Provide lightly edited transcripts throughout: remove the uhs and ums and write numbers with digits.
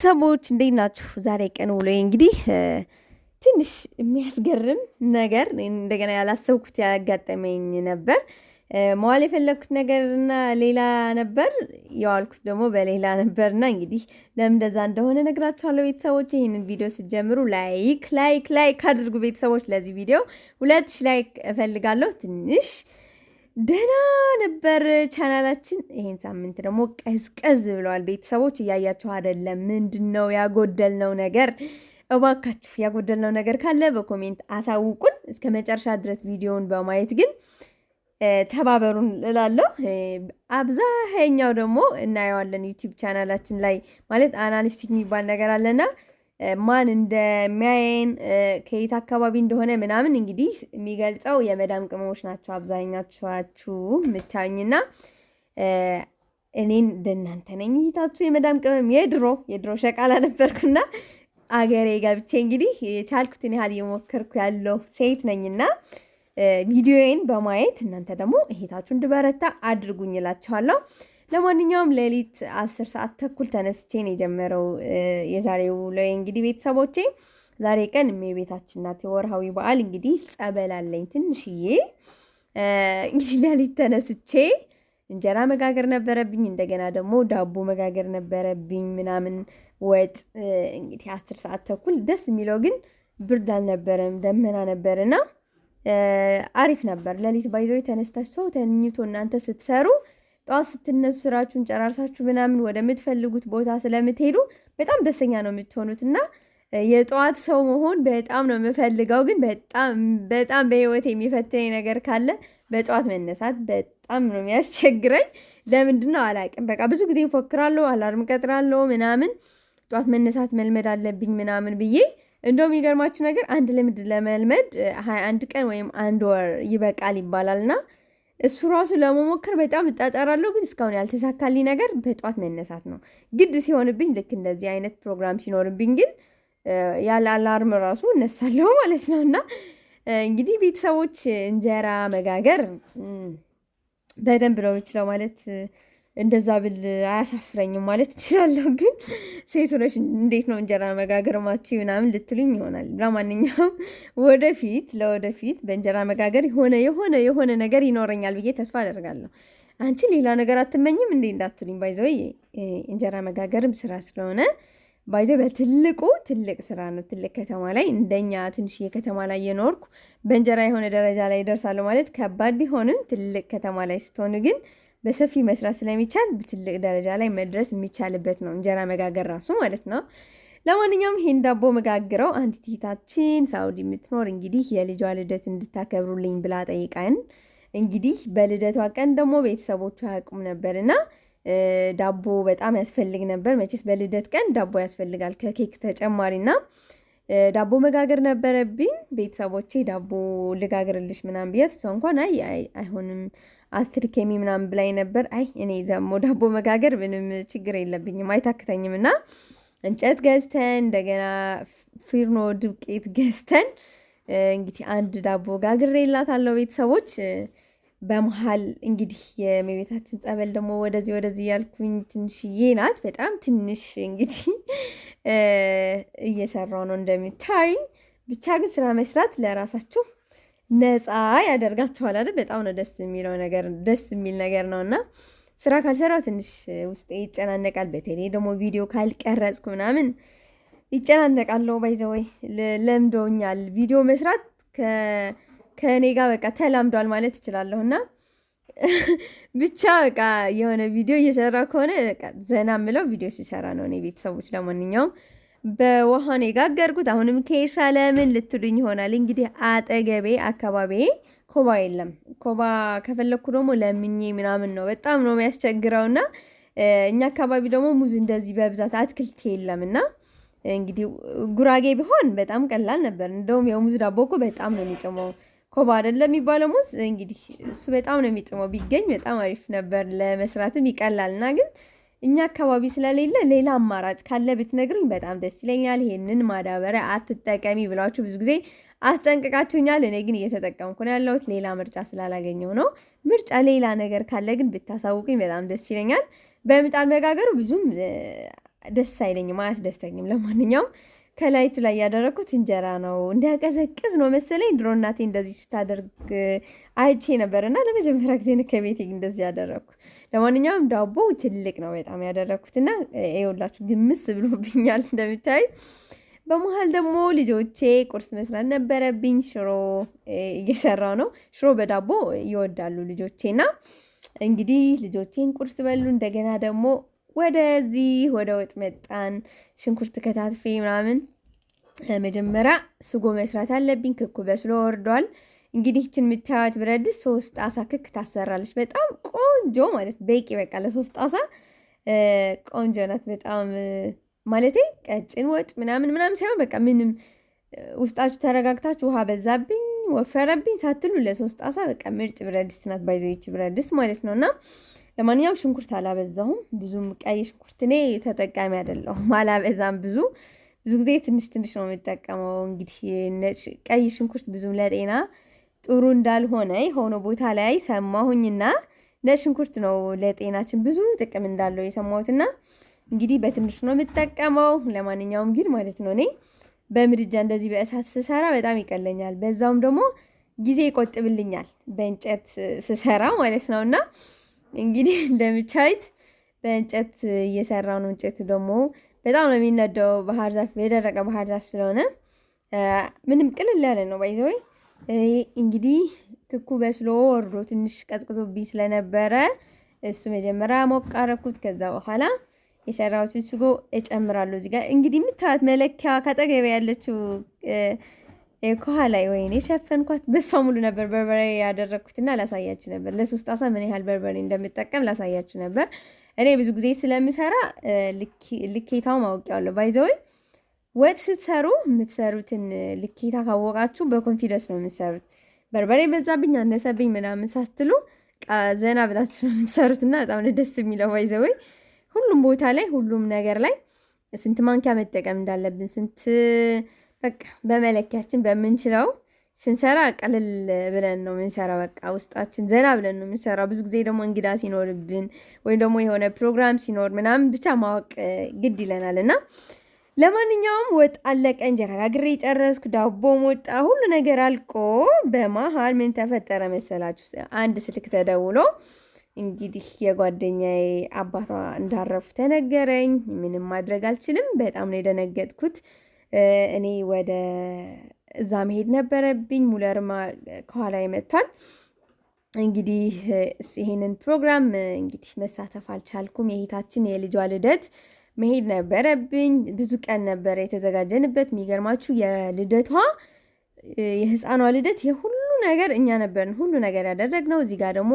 ሰዎች እንዴት ናችሁ? ዛሬ ቀን ውሎዬ እንግዲህ ትንሽ የሚያስገርም ነገር እንደገና ያላሰብኩት ያጋጠመኝ ነበር። መዋል የፈለግኩት ነገርና ሌላ ነበር፣ የዋልኩት ደግሞ በሌላ ነበርና እንግዲህ ለምን እንደዛ እንደሆነ ነግራችኋለሁ። ቤተሰቦች ይህንን ቪዲዮ ስትጀምሩ ላይክ አድርጉ። ቤተሰቦች ለዚህ ቪዲዮ 2000 ላይክ እፈልጋለሁ። ትንሽ ደህና ነበር ቻናላችን። ይሄን ሳምንት ደግሞ ቀዝቀዝ ብለዋል። ቤተሰቦች እያያችሁ አይደለም? ምንድነው ያጎደልነው ነገር? እባካችሁ ያጎደልነው ነገር ካለ በኮሜንት አሳውቁን። እስከ መጨረሻ ድረስ ቪዲዮውን በማየት ግን ተባበሩን እላለሁ። አብዛኛው ደግሞ እናየዋለን ዩቲዩብ ቻናላችን ላይ ማለት አናሊስቲክ የሚባል ነገር አለና ማን እንደሚያየን ከየት አካባቢ እንደሆነ ምናምን እንግዲህ የሚገልጸው የመዳም ቅመሞች ናቸው አብዛኛችሁ የምታዩኝና እኔን እንደናንተ ነኝ። ይታችሁ የመዳም ቅመም የድሮ ሸቃላ ነበርኩና አገሬ ገብቼ እንግዲህ የቻልኩትን ያህል እየሞከርኩ ያለው ሴት ነኝና ቪዲዮዬን በማየት እናንተ ደግሞ እህታችሁ እንድበረታ አድርጉኝ እላችኋለሁ። ለማንኛውም ሌሊት 10 ሰዓት ተኩል ተነስቼ ነው የጀመረው የዛሬው ላይ እንግዲህ ቤተሰቦቼ ዛሬ ቀን የቤታችን ናት የወርሃዊ በዓል እንግዲህ ጸበል አለኝ ትንሽዬ። እንግዲህ ሌሊት ተነስቼ እንጀራ መጋገር ነበረብኝ፣ እንደገና ደግሞ ዳቦ መጋገር ነበረብኝ ምናምን ወጥ እንግዲህ 10 ሰዓት ተኩል ደስ የሚለው ግን ብርድ አልነበረም፣ ደመና ነበርና አሪፍ ነበር። ሌሊት ባይዘው ተነስታችሁ ተኝቶ እናንተ ስትሰሩ ጠዋት ስትነሱ ስራችሁን ጨራርሳችሁ ምናምን ወደምትፈልጉት ቦታ ስለምትሄዱ በጣም ደስተኛ ነው የምትሆኑት። እና የጠዋት ሰው መሆን በጣም ነው የምፈልገው። ግን በጣም በህይወት የሚፈትነኝ ነገር ካለ በጠዋት መነሳት በጣም ነው የሚያስቸግረኝ። ለምንድን ነው አላውቅም። በቃ ብዙ ጊዜ እፎክራለሁ፣ አላርም ቀጥራለሁ ምናምን ጠዋት መነሳት መልመድ አለብኝ ምናምን ብዬ እንደውም የሚገርማችሁ ነገር አንድ ልምድ ለመልመድ 21 ቀን ወይም 1 ወር ይበቃል ይባላልና እሱ ራሱ ለመሞከር በጣም እጣጣራለሁ። ግን እስካሁን ያልተሳካልኝ ነገር በጧት መነሳት ነው። ግድ ሲሆንብኝ ልክ እንደዚህ አይነት ፕሮግራም ሲኖርብኝ ግን ያለ አላርም ራሱ እነሳለሁ ማለት ነው። እና እንግዲህ ቤተሰቦች እንጀራ መጋገር በደንብ ነው የምችለው ማለት እንደዛ ብል አያሳፍረኝም ማለት እችላለሁ። ግን ሴት ሆነሽ እንዴት ነው እንጀራ መጋገር ማቺ ምናምን ልትሉኝ ይሆናል። ለማንኛውም ለወደፊት በእንጀራ መጋገር የሆነ ነገር ይኖረኛል ብዬ ተስፋ አደርጋለሁ። አንቺ ሌላ ነገር አትመኝም እንዴ እንዳትሉኝ። ባይዘው እንጀራ መጋገርም ስራ ስለሆነ ባይዘው ትልቅ ስራ ነው። ትልቅ ከተማ ላይ እንደኛ ትንሽ የከተማ ላይ የኖርኩ በእንጀራ የሆነ ደረጃ ላይ ይደርሳሉ ማለት ከባድ ቢሆንም ትልቅ ከተማ ላይ ስትሆን ግን በሰፊ መስራት ስለሚቻል በትልቅ ደረጃ ላይ መድረስ የሚቻልበት ነው እንጀራ መጋገር ራሱ ማለት ነው። ለማንኛውም ይሄን ዳቦ መጋግረው አንዲት እህታችን ሳውዲ የምትኖር እንግዲህ የልጇ ልደት እንድታከብሩልኝ ብላ ጠይቃን እንግዲህ በልደቷ ቀን ደግሞ ቤተሰቦቿ ያውቁም ነበርና ዳቦ በጣም ያስፈልግ ነበር። መቼስ በልደት ቀን ዳቦ ያስፈልጋል ከኬክ ተጨማሪና ዳቦ መጋገር ነበረብኝ። ቤተሰቦቼ ዳቦ ልጋግርልሽ ምናምን ብያት እሷ እንኳን አይሆንም አትድከሚ ምናምን ብላኝ ነበር። እኔ ደግሞ ዳቦ መጋገር ምንም ችግር የለብኝም አይታክተኝም። እና እንጨት ገዝተን እንደገና ፊርኖ ዱቄት ገዝተን እንግዲህ አንድ ዳቦ ጋግሬላታለሁ ቤተሰቦች። በመሀል እንግዲህ የእመቤታችን ጸበል ደግሞ ወደዚህ ያልኩኝ ትንሽዬ ናት፣ በጣም ትንሽ እንግዲህ እየሰራው ነው እንደሚታዩኝ። ብቻ ግን ስራ መስራት ለራሳችሁ ነፃ ያደርጋችኋል አይደል? በጣም ነው ደስ የሚል ነገር ነውና ስራ ካልሰራው ትንሽ ውስጤ ይጨናነቃል። በተለይ ደግሞ ቪዲዮ ካልቀረጽኩ ምናምን ይጨናነቃለሁ። ባይዘወይ ለምዶኛል ቪዲዮ መስራት ከኔ ጋር በቃ ተላምዷል ማለት እችላለሁና ብቻ በቃ የሆነ ቪዲዮ እየሰራ ከሆነ በቃ ዘና ምለው ቪዲዮ ሲሰራ ነው እኔ ቤተሰቦች። ለማንኛውም በውሃ ነው የጋገርኩት። አሁንም ከሻ ለምን ልትሉኝ ይሆናል። እንግዲህ አጠገቤ አካባቢ ኮባ የለም። ኮባ ከፈለኩ ደግሞ ለምኜ ምናምን ነው በጣም ነው የሚያስቸግረውና እኛ አካባቢ ደግሞ ሙዝ እንደዚህ በብዛት አትክልት የለምና እንግዲህ ጉራጌ ቢሆን በጣም ቀላል ነበር። እንደውም የሙዝ ዳቦ እኮ በጣም ነው የሚጥመው። ኮባ አይደለም የሚባለው ሙዝ እንግዲህ እሱ በጣም ነው የሚጥመው። ቢገኝ በጣም አሪፍ ነበር፣ ለመስራትም ይቀላልና ግን እኛ አካባቢ ስለሌለ ሌላ አማራጭ ካለ ብትነግሩኝ በጣም ደስ ይለኛል። ይሄንን ማዳበሪያ አትጠቀሚ ብላችሁ ብዙ ጊዜ አስጠንቅቃችሁኛል። እኔ ግን እየተጠቀምኩ ነው ያለሁት፣ ሌላ ምርጫ ስላላገኘው ነው። ሌላ ነገር ካለ ግን ብታሳውቁኝ በጣም ደስ ይለኛል። በምጣድ መጋገሩ ብዙም ደስ አይለኝም፣ አያስደስተኝም። ለማንኛውም ከላይቱ ላይ ያደረኩት እንጀራ ነው። እንዲያቀዘቅዝ ነው መሰለኝ። ድሮ እናቴ እንደዚህ ስታደርግ አይቼ ነበር እና ለመጀመሪያ ጊዜ ከቤቴ እንደዚህ ያደረግኩ። ለማንኛውም ዳቦ ትልቅ ነው በጣም ያደረግኩት እና ይኸውላችሁ ግምስ ብሎብኛል እንደምታዩት። በመሀል ደግሞ ልጆቼ ቁርስ መስራት ነበረብኝ። ሽሮ እየሰራው ነው። ሽሮ በዳቦ ይወዳሉ ልጆቼና እንግዲህ ልጆቼን ቁርስ በሉ። እንደገና ደግሞ ወደዚህ ወደ ወጥ መጣን። ሽንኩርት ከታትፌ ምናምን መጀመሪያ ስጎ መስራት አለብኝ። ክኩ በስሎ ወርዷል። እንግዲህ ይችን የምታዩት ብረት ድስት 3 ጣሳ ክክ ታሰራለች። በጣም ቆንጆ ማለት በቂ በቃ ለ3 ጣሳ ቆንጆ ናት በጣም ማለት ቀጭን ወጥ ምናምን ሳይሆን በቃ ምንም ውስጣችሁ ተረጋግታችሁ ውሃ በዛብኝ ወፈረብኝ ሳትሉ ለ3 ጣሳ በቃ ምርጥ ብረት ድስት ናት። ባይዘይች ብረት ድስት ማለት ነውና ለማንኛውም ሽንኩርት አላበዛሁም። ብዙም ቀይ ሽንኩርት እኔ ተጠቃሚ አይደለሁም፣ አላበዛም። ብዙ ጊዜ ትንሽ ነው የምጠቀመው። እንግዲህ ቀይ ሽንኩርት ብዙም ለጤና ጥሩ እንዳልሆነ የሆነ ቦታ ላይ ሰማሁኝና ነጭ ሽንኩርት ነው ለጤናችን ብዙ ጥቅም እንዳለው የሰማሁትና እንግዲህ በትንሹ ነው የምጠቀመው። ለማንኛውም ግን ማለት ነው እኔ በምድጃ እንደዚህ በእሳት ስሰራ በጣም ይቀለኛል፣ በዛውም ደግሞ ጊዜ ይቆጥብልኛል በእንጨት ስሰራ ማለት ነውና እንግዲህ እንደምታዩት በእንጨት እየሰራው ነው። እንጨቱ ደግሞ በጣም ነው የሚነደው፣ ባህር ዛፍ የደረቀ ባህር ዛፍ ስለሆነ ምንም ቅልል ያለ ነው ባይዘው። እንግዲህ ክኩ በስሎ ወርዶ ትንሽ ቀዝቅዞብኝ ስለነበረ እሱ መጀመሪያ ሞቅ አደረኩት። ከዛ በኋላ የሰራሁትን ስጎ እጨምራለሁ። እዚህ ጋር እንግዲህ የምታዩት መለኪያ ካጠገቤ ያለችው ከኋላ ወይኔ ሸፈንኳት። በሷ ሙሉ ነበር በርበሬ ያደረኩትና ላሳያችሁ ነበር። ለ3 ጣሳ ምን ያህል በርበሬ እንደምጠቀም ላሳያችሁ ነበር። እኔ ብዙ ጊዜ ስለምሰራ ልኬታው ማውቂያለሁ። ባይዘው ወጥ ስትሰሩ የምትሰሩትን ልኬታ ካወቃችሁ በኮንፊደንስ ነው የምትሰሩት። በርበሬ በዛብኝ አነሰብኝ ምናምን ሳትሉ ዘና ብላችሁ ነው የምትሰሩትና በጣም ደስ የሚለው ባይዘው ሁሉም ቦታ ላይ ሁሉም ነገር ላይ ስንት ማንኪያ መጠቀም እንዳለብን ስንት በቃ በመለኪያችን በምንችለው ስንሰራ ቀለል ብለን ነው የምንሰራው። በቃ ውስጣችን ዘና ብለን ነው የምንሰራው። ብዙ ጊዜ ደግሞ እንግዳ ሲኖርብን ወይም ደግሞ የሆነ ፕሮግራም ሲኖር ምናምን ብቻ ማወቅ ግድ ይለናል እና ለማንኛውም ወጥ አለቀ። እንጀራ ጋግሬ ጨረስኩ። ዳቦ ወጣ። ሁሉ ነገር አልቆ በመሀል ምን ተፈጠረ መሰላችሁ? አንድ ስልክ ተደውሎ እንግዲህ የጓደኛዬ አባቷ እንዳረፉ ተነገረኝ። ምንም ማድረግ አልችልም። በጣም ነው የደነገጥኩት። እኔ ወደ እዛ መሄድ ነበረብኝ። ሙለርማ ከኋላ ይመጣል። እንግዲህ ይሄንን ፕሮግራም እንግዲህ መሳተፍ አልቻልኩም። የእህታችን የልጇ ልደት መሄድ ነበረብኝ። ብዙ ቀን ነበረ የተዘጋጀንበት። የሚገርማችሁ የልደቷ የህፃኗ ልደት የሁሉ ነገር እኛ ነበርን ሁሉ ነገር ያደረግነው። እዚህ ጋር ደግሞ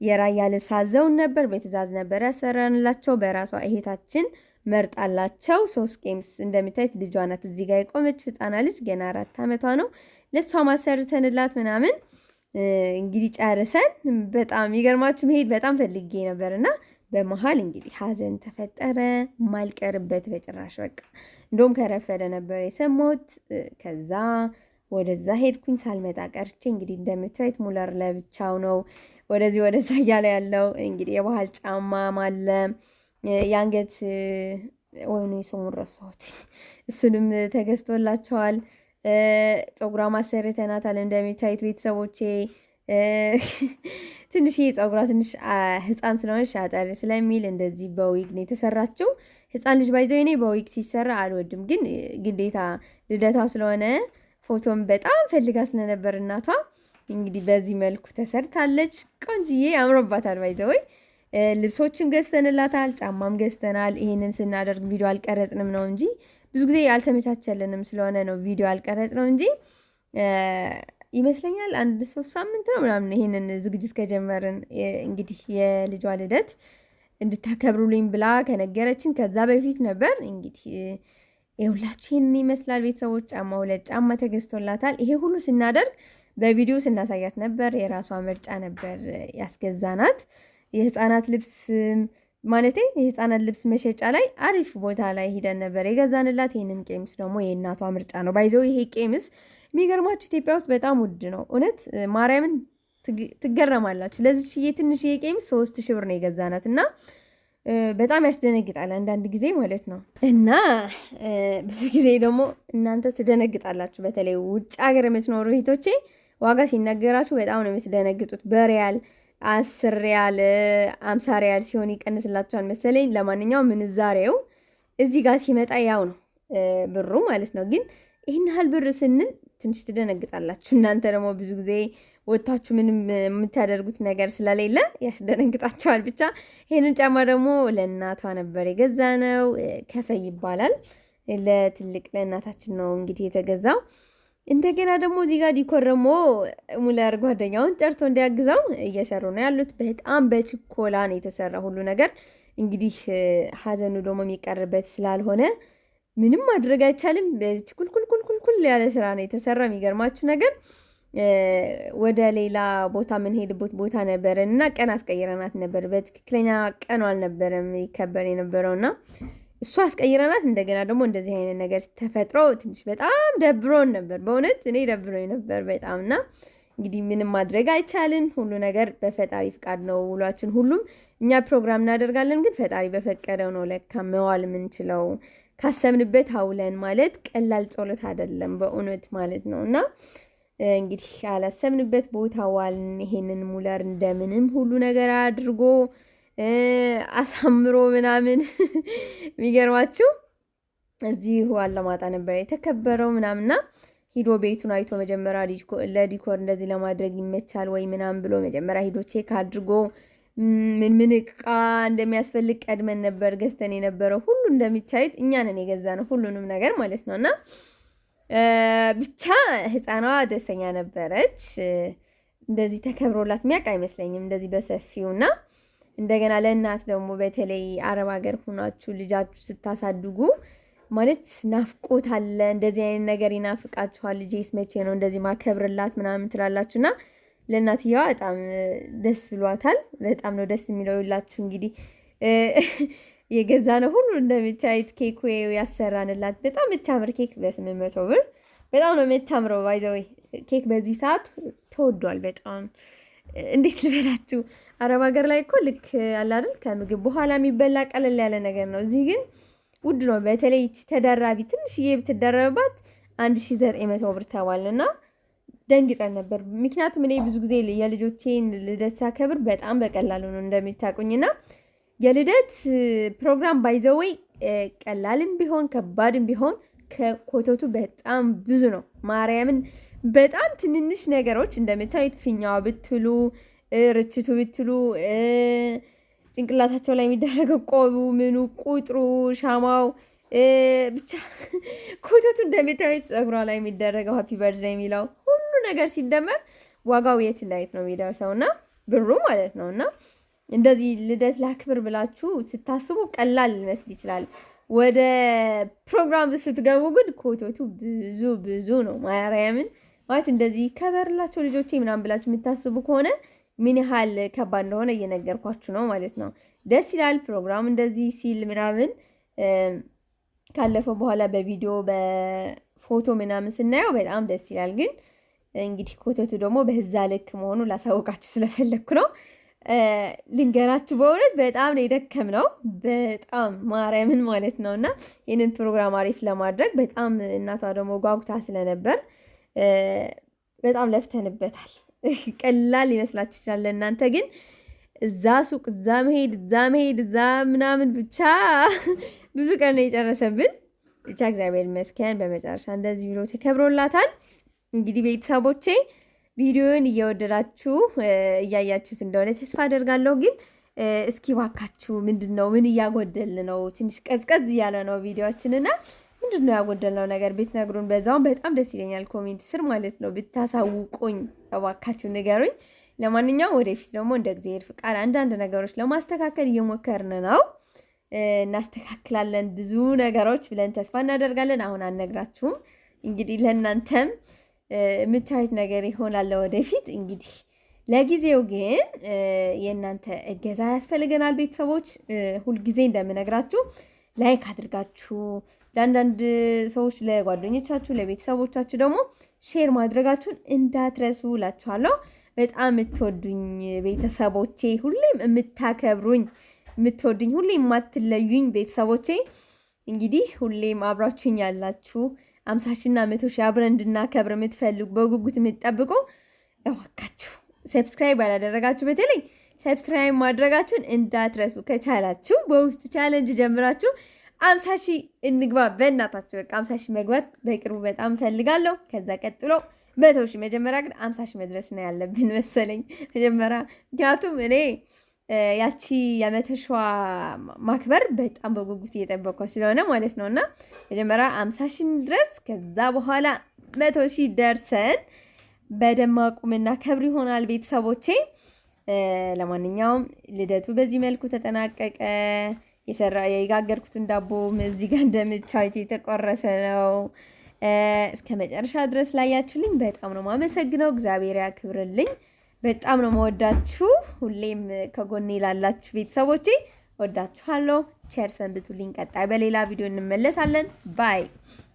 የራያ ልብስ አዘውን ነበር። በትእዛዝ ነበር ያሰራንላቸው። በራሷ እህታችን መርጣላቸው 3 ቄምስ እንደምታዩት ልጇ ናት እዚህ ጋር የቆመች ህፃና ልጅ ገና 4 ዓመቷ ነው። ለሷ ማሰርተንላት ምናምን እንግዲህ ጨርሰን በጣም ይገርማችሁ መሄድ በጣም ፈልጌ ነበርና በመሃል እንግዲህ ሀዘን ተፈጠረ። ማልቀርበት በጭራሽ በቃ እንደውም ከረፈደ ነበር የሰማሁት። ከዛ ወደዛ ሄድኩኝ ሳልመጣ ቀርቼ። እንግዲህ እንደምታዩት ሙለር ለብቻው ነው ወደዚህ ወደዛ እያለ ያለው። እንግዲህ የባህል ጫማ ማለ የአንገት ወይኔ ስሙን ረሳሁት። እሱንም ተገዝቶላቸዋል። ፀጉሯ ማሰርተናታል። እንደሚታዩት ቤተሰቦቼ ትንሽ ፀጉሯ ትንሽ ህፃን ስለሆነች አጠር ስለሚል እንደዚህ በዊግ ነው የተሰራችው። ህፃን ልጅ ባይዘው እኔ በዊግ ሲሰራ አልወድም፣ ግን ግዴታ ልደቷ ስለሆነ ፎቶም በጣም ፈልጋ ስለነበር እናቷ እንግዲህ በዚህ መልኩ ተሰርታለች። ቆንጅዬ አምሮባታል። ባይዘው ልብሶችም ገዝተንላታል፣ ጫማም ገዝተናል። ይሄንን ስናደርግ ቪዲዮ አልቀረጽንም ነው እንጂ ብዙ ጊዜ አልተመቻቸልንም ስለሆነ ነው ቪዲዮ አልቀረጽ ነው እንጂ ይመስለኛል 1-3 ሳምንት ነው ምናምን ይሄንን ዝግጅት ከጀመርን እንግዲህ የልጇ ልደት እንድታከብሩልኝ ብላ ከነገረችን ከዛ በፊት ነበር። እንግዲህ ይኸውላችሁ ይሄንን ይመስላል ቤተሰቦች። ጫማ 2 ጫማ ተገዝቶላታል። ይሄ ሁሉ ስናደርግ በቪዲዮ ስናሳያት ነበር። የራሷ ምርጫ ነበር ያስገዛናት። የህፃናት ልብስ ማለቴ የህፃናት ልብስ መሸጫ ላይ አሪፍ ቦታ ላይ ሂደን ነበር የገዛንላት። ይሄንን ቄምስ ደግሞ የእናቷ ምርጫ ነው ባይዘው። ይሄ ቄምስ የሚገርማችሁ ኢትዮጵያ ውስጥ በጣም ውድ ነው እውነት። ማርያምን ትገረማላችሁ። ለዚች ትንሽዬ ቄምስ 3000 ብር ነው የገዛናት እና በጣም ያስደነግጣል አንዳንድ ጊዜ ማለት ነው። እና ብዙ ጊዜ ደግሞ እናንተ ትደነግጣላችሁ። በተለይ ውጭ ሀገር የምትኖሩ እህቶቼ ዋጋ ሲነገራችሁ በጣም ነው የምትደነግጡት። በሪያል 10 ሪያል 50 ሪያል ሲሆን ይቀንስላችኋል መሰለኝ። ለማንኛውም ምንዛሬው እዚህ ጋር ሲመጣ ያው ነው ብሩ ማለት ነው። ግን ይህን ያህል ብር ስንል ትንሽ ትደነግጣላችሁ። እናንተ ደግሞ ብዙ ጊዜ ወጥታችሁ ምንም የምታደርጉት ነገር ስለሌለ ያስደነግጣቸዋል። ብቻ ይህንን ጫማ ደግሞ ለእናቷ ነበር የገዛ ነው። ከፈይ ይባላል። ለትልቅ ለእናታችን ነው እንግዲህ የተገዛው። እንደገና ደግሞ እዚህ ጋር ዲኮር ደግሞ ሙለር ጓደኛውን ጨርቶ እንዲያግዘው እየሰሩ ነው ያሉት። በጣም በችኮላ ነው የተሰራ ሁሉ ነገር። እንግዲህ ሀዘኑ ደግሞ የሚቀርበት ስላልሆነ ምንም ማድረግ አይቻልም። በችኩልኩልኩልኩል ያለ ስራ ነው የተሰራ። የሚገርማችሁ ነገር ወደ ሌላ ቦታ የምንሄድበት ቦታ ነበረ እና ቀን አስቀይረናት ነበር። በትክክለኛ ቀኑ አልነበረም ይከበር የነበረውና እሱ አስቀይረናት። እንደገና ደግሞ እንደዚህ አይነት ነገር ተፈጥሮ ትንሽ በጣም ደብሮን ነበር። በእውነት እኔ ደብሮኝ ነበር በጣም እና እንግዲህ ምንም ማድረግ አይቻልም። ሁሉ ነገር በፈጣሪ ፍቃድ ነው። ውሏችን ሁሉም እኛ ፕሮግራም እናደርጋለን፣ ግን ፈጣሪ በፈቀደው ነው ለካ መዋል የምንችለው። ካሰብንበት አውለን ማለት ቀላል ጸሎት አይደለም በእውነት ማለት ነው። እና እንግዲህ ያላሰብንበት ቦታ ዋልን። ይሄንን ሙለር እንደምንም ሁሉ ነገር አድርጎ አሳምሮ ምናምን የሚገርማችሁ እዚሁ አላማጣ ነበር የተከበረው ምናምንና ሂዶ ቤቱን አይቶ መጀመሪያ ለዲኮር እንደዚህ ለማድረግ ይመቻል ወይ ምናምን ብሎ መጀመሪያ ሂዶ ቼክ አድርጎ ምን እቃ እንደሚያስፈልግ ቀድመን ነበር ገዝተን የነበረው። ሁሉ እንደሚታዩት እኛ ነን የገዛነው ሁሉንም ነገር ማለት ነው። እና ብቻ ህፃኗ ደስተኛ ነበረች። እንደዚህ ተከብሮላት የሚያውቅ አይመስለኝም እንደዚህ በሰፊው። እና እንደገና ለእናት ደግሞ በተለይ አረብ ሀገር ሆናችሁ ልጃችሁ ስታሳድጉ ማለት ናፍቆት አለ። እንደዚህ አይነት ነገር ይናፍቃችኋል። ልጄስ መቼ ነው እንደዚህ ማከብርላት ምናምን ትላላችሁና ለእናትየዋ በጣም ደስ ብሏታል። በጣም ነው ደስ የሚለው። ይላችሁ እንግዲህ የገዛ ነው ሁሉ እንደምታዩት ኬክ ያሰራንላት በጣም የምታምር ኬክ በ800 ብር በጣም ነው የምታምረው። ባይዘወይ ኬክ በዚህ ሰዓት ተወዷል በጣም። እንዴት ልበላችሁ አረብ ሀገር ላይ እኮ ልክ አለ አይደል ከምግብ በኋላ የሚበላ ቀለል ያለ ነገር ነው። እዚህ ግን ውድ ነው። በተለይ ተደራቢ ትንሽዬ ብትደረብባት 1900 ብር ተባልና ደንግጠን ነበር። ምክንያቱም እኔ ብዙ ጊዜ የልጆቼን ልደት ሳከብር በጣም በቀላሉ ነው እንደሚታቁኝና የልደት ፕሮግራም ባይዘወይ ቀላልም ቢሆን ከባድም ቢሆን ከኮተቱ በጣም ብዙ ነው። ማርያምን በጣም ትንንሽ ነገሮች እንደምታዩት ፊኛዋ ብትሉ ርችቱ ብትሉ ጭንቅላታቸው ላይ የሚደረገው ቆቡ ምኑ ቁጥሩ ሻማው ብቻ ኮተቱ እንደምታዩት ጸጉሯ ላይ የሚደረገው ሃፒ በርዝዴይ የሚለው ሁሉ ነገር ሲደመር ዋጋው የት እንዳይት ነው የሚደርሰው እና ብሩ ማለት ነው። እና እንደዚህ ልደት ላክብር ብላችሁ ስታስቡ ቀላል ሊመስል ይችላል። ወደ ፕሮግራም ስትገቡ ግን ኮተቱ ብዙ ብዙ ነው። ማርያምን ማለት እንደዚህ ከበርላቸው ልጆቼ ምናምን ብላችሁ የምታስቡ ከሆነ ምን ያህል ከባድ እንደሆነ እየነገርኳችሁ ነው ማለት ነው። ደስ ይላል ፕሮግራም እንደዚህ ሲል ምናምን ካለፈው በኋላ በቪዲዮ በፎቶ ምናምን ስናየው በጣም ደስ ይላል። ግን እንግዲህ ኮተቱ ደግሞ በዛ ልክ መሆኑ ላሳወቃችሁ ስለፈለግኩ ነው። ልንገራችሁ በእውነት በጣም ነው የደከምነው በጣም ማርያምን ማለት ነው። እና ይህንን ፕሮግራም አሪፍ ለማድረግ በጣም እናቷ ደግሞ ጓጉታ ስለነበር በጣም ለፍተንበታል። ቀላል ሊመስላችሁ ይችላል ለእናንተ ግን እዛ ሱቅ እዛ መሄድ እዛ ምናምን ብቻ ብዙ ቀን ነው የጨረሰብን። ብቻ እግዚአብሔር ይመስገን በመጨረሻ እንደዚህ ብሎ ተከብሮላታል። እንግዲህ ቤተሰቦቼ ቪዲዮውን እየወደዳችሁ እያያችሁት እንደሆነ ተስፋ አደርጋለሁ። ግን እስኪ ባካችሁ ምንድነው ምን እያጎደልን ነው? ትንሽ ቀዝቀዝ እያለ ነው ቪዲዮአችንና ምንድነው ያጎደልነው ነገር ብትነግሩን በዛው በጣም ደስ ይለኛል። ኮሜንት ስር ማለት ነው ብታሳውቁኝ እባካችሁ ንገሩኝ። ለማንኛውም ወደፊት ደግሞ እንደ እግዚአብሔር ፍቃድ አንዳንድ ነገሮች ለማስተካከል እየሞከርን ነው። እናስተካክላለን ብዙ ነገሮች ብለን ተስፋ እናደርጋለን። አሁን አልነግራችሁም። እንግዲህ ለእናንተም የምታዩት ነገር ይሆናል ወደፊት። እንግዲህ ለጊዜው ግን የእናንተ እገዛ ያስፈልገናል ቤተሰቦች። ሁልጊዜ እንደምነግራችሁ ላይክ አድርጋችሁ ለአንዳንድ ሰዎች ለጓደኞቻችሁ ለቤተሰቦቻችሁ ደግሞ ሼር ማድረጋችሁን እንዳትረሱ እላችኋለሁ። በጣም የምትወዱኝ ቤተሰቦቼ ሁሌም የምታከብሩኝ የምትወዱኝ ሁሌም የማትለዩኝ ቤተሰቦቼ እንግዲህ ሁሌም አብራችሁኝ ያላችሁ 50,000 እና 100,000 አብረን እንድናከብር የምትፈልጉ በጉጉት የምትጠብቁ እባካችሁ ሰብስክራይብ ያላደረጋችሁ በተለይ ሰብስክራይብ ማድረጋችሁን እንዳትረሱ። ከቻላችሁ በውስጥ ቻሌንጅ ጀምራችሁ 50,000 እንግባ። በእናታችሁ በቃ 50,000 መግባት በቅርቡ በጣም ፈልጋለሁ። ከዛ ቀጥሎ 100,000። መጀመሪያ ግን 50,000 መድረስ ነው ያለብን መሰለኝ መጀመሪያ። ምክንያቱም እኔ ያቺ የ100,000 ማክበር በጣም በጉጉት እየጠበቅኳት ስለሆነ ማለት ነው። እና መጀመሪያ 50,000 ድረስ ከዛ በኋላ 100,000 ደርሰን በደማቁ ምናከብር ይሆናል ቤተሰቦቼ። ለማንኛውም ልደቱ በዚህ መልኩ ተጠናቀቀ። የጋገርኩትን ዳቦ እዚህ ጋር እንደምታዩት የተቆረሰ ነው። እስከ መጨረሻ ድረስ ላያችሁልኝ በጣም ነው ማመሰግነው። እግዚአብሔር ያክብርልኝ። በጣም ነው መወዳችሁ። ሁሌም ከጎኔ ላላችሁ ቤተሰቦቼ ወዳችኋለሁ። ቸር ሰንብቱልኝ። ቀጣይ በሌላ ቪዲዮ እንመለሳለን። ባይ